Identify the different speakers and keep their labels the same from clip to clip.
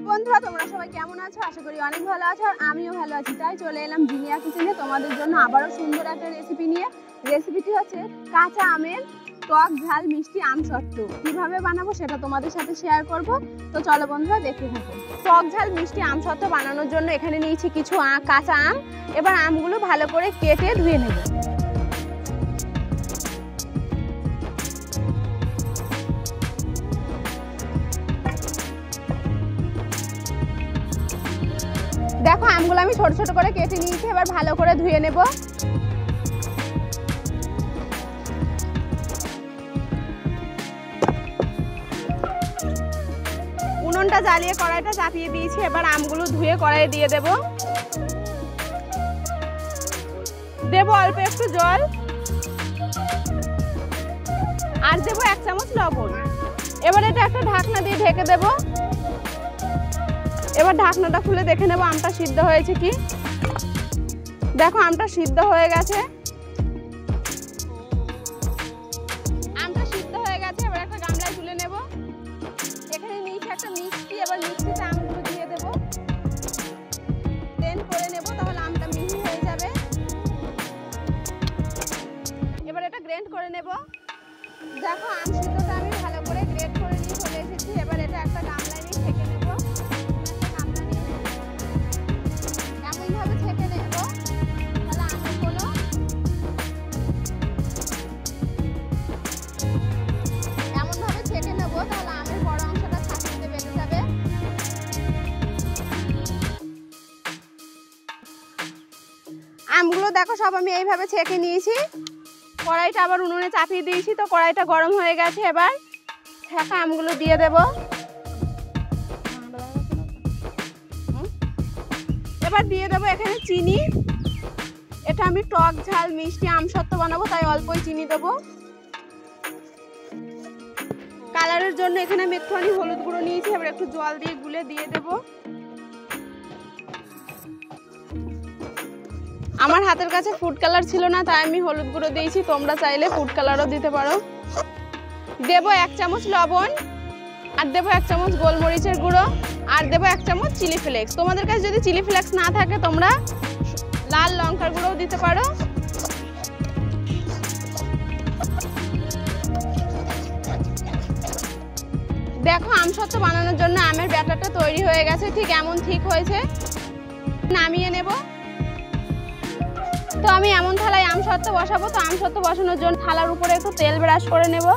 Speaker 1: বন্ধুরা তোমরা সবাই কেমন আছো? আশা করি অনেক ভালো আছো আর আমিও ভালো আছি। তাই চলে এলাম জিনিয়া কিচেনে তোমাদের জন্য আবারও সুন্দর একটা রেসিপি নিয়ে। রেসিপিটি হচ্ছে কাঁচা আমের টক ঝাল মিষ্টি আম সত্ত্ব। কিভাবে বানাবো সেটা তোমাদের সাথে শেয়ার করব। তো চলো বন্ধুরা দেখতে থাকো। টক ঝাল মিষ্টি আম সত্ত্ব বানানোর জন্য এখানে নিয়েছি কিছু কাঁচা আম। এবার আমগুলো ভালো করে কেটে ধুয়ে নেব। দেখো আমগুলো আমি ছোট ছোট করে কেটে নিয়েছি, এবার ভালো করে ধুয়ে নেব। উনুনটা জ্বালিয়ে কড়াইটা চাপিয়ে দিয়েছি, এবার আমগুলো ধুয়ে কড়াইয়ে দিয়ে দেব। দেব অল্প একটু জল আর দেব 1 চামচ লবণ। এবার এটা একটা ঢাকনা দিয়ে ঢেকে দেব। এবার ঢাকনাটা খুলে দেখে নেব আমটা সিদ্ধ হয়েছে কি। দেখো আমটা সিদ্ধ হয়ে গেছে। আমটা সিদ্ধ হয়ে গেছে, এবার একটা গামলায় তুলে নেব। এখানে নিচে একটা মিক্সি, এবার মিক্সিতে আমগুলো দিয়ে দেব। ব্লেন্ড করে নেব, তাহলে আমটা মিহি হয়ে যাবে। এবার এটা গ্রেন্ড করে নেব। দেখো আম সিদ্ধটা আমি ভালো করে গ্রেট করে নিয়ে চলে এসেছি। এবার এটা একটা গামলায় নিয়ে ছেঁকে নেব। এমনভাবে ছেঁকে নেব তাহলে আমের কোনো এমনভাবে ছেঁকে নেব তাহলে আমের বড় অংশটা ছাঁকনিতে বেরিয়ে যাবে। আমগুলো দেখো সব আমি এইভাবে ছেঁকে নিয়েছি। কড়াইটা আবার উনুনে চাপিয়ে দিয়েছি, তো কড়াইটা গরম হয়ে গেছে। এবার ছেঁকা আমগুলো দিয়ে দেব। এবার দিয়ে দেবো এখানে চিনি। এটা আমি টক ঝাল মিষ্টি আম সত্ত্ব বানাবো, তাই অল্পই চিনি দেবো। কালারের জন্য এখানে আমি একটুখানি হলুদ গুঁড়ো নিয়েছি, এবার একটু জল দিয়ে গুলে দিয়ে দেব। আমার হাতের কাছে ফুড কালার ছিল না, তাই আমি হলুদ গুঁড়ো দিয়েছি। তোমরা চাইলে ফুড কালারও দিতে পারো। দেব 1 চামচ লবণ আর দেব 1 চামচ গোলমরিচের গুঁড়ো আর দেব 1 চামচ চিলি ফ্লেক্স। তোমাদের কাছে যদি চিলি ফ্লেক্স না থাকে তোমরা লাল লঙ্কার গুঁড়োও দিতে পারো। দেখো আম সত্ত্ব বানানোর জন্য আমের ব্যাটারটা তৈরি হয়ে গেছে, ঠিক এমন ঠিক হয়েছে। নামিয়ে নেব। তো আমি এমন থালায় আম সত্ত্ব বসাবো। তো আম সত্ত্ব বসানোর জন্য থালার উপরে একটু তেল ব্রাশ করে নেব।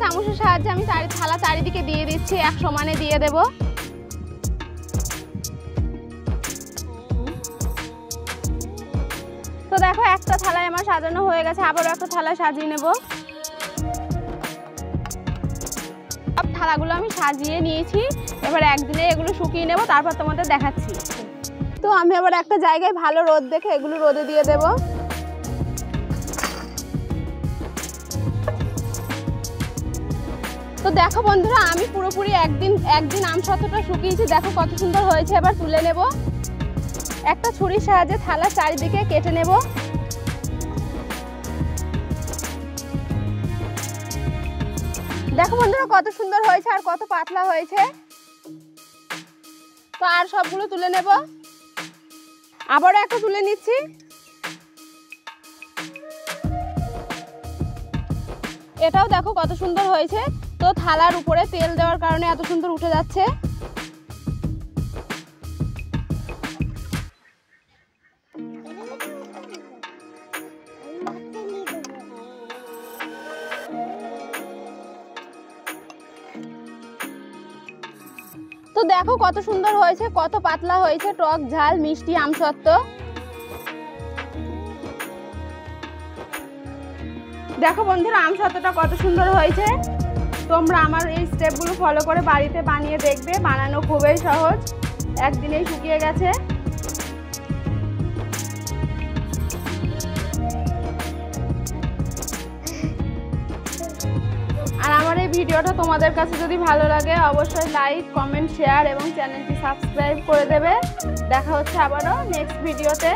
Speaker 1: চামচের সাহায্যে আমি থালা চারিদিকে দিয়ে দিচ্ছি, এক সমানে দিয়ে দেব। তো দেখো একটা থালায় আমার সাজানো হয়ে গেছে, আবারও একটা থালায় সাজিয়ে নেব। সব থালাগুলো আমি সাজিয়ে নিয়েছি। এবার একদিনে এগুলো শুকিয়ে নেব, তারপর তোমাদের দেখাচ্ছি। তো আমি আবার একটা জায়গায় ভালো রোদ দেখে এগুলো রোদে দিয়ে দেব। তো দেখো বন্ধুরা আমি পুরোপুরি একদিন আম সত্ত্বটা শুকিয়েছি। দেখো কত সুন্দর হয়েছে। এবার তুলে নেব। একটা ছুরির সাহায্যে থালা চারিদিকে কেটে নেব। দেখো বন্ধুরা কত সুন্দর হয়েছে আর কত পাতলা হয়েছে। তো আর সবগুলো তুলে নেব। আবারও একটা তুলে নিচ্ছি। এটাও দেখো কত সুন্দর হয়েছে। তো থালার উপরে তেল দেওয়ার কারণে এত সুন্দর উঠে যাচ্ছে। তো দেখো কত সুন্দর হয়েছে, কত পাতলা হয়েছে টক ঝাল মিষ্টি আম সত্ত্ব। দেখো বন্ধুরা আম সত্ত্বটা কত সুন্দর হয়েছে। তোমরা আমার এই স্টেপগুলো ফলো করে বাড়িতে বানিয়ে দেখবে। বানানো খুবই সহজ, একদিনেই শুকিয়ে গেছে। আর আমার এই ভিডিওটা তোমাদের কাছে যদি ভালো লাগে অবশ্যই লাইক, কমেন্ট, শেয়ার এবং চ্যানেলটি সাবস্ক্রাইব করে দেবে। দেখা হচ্ছে আবারও নেক্সট ভিডিওতে।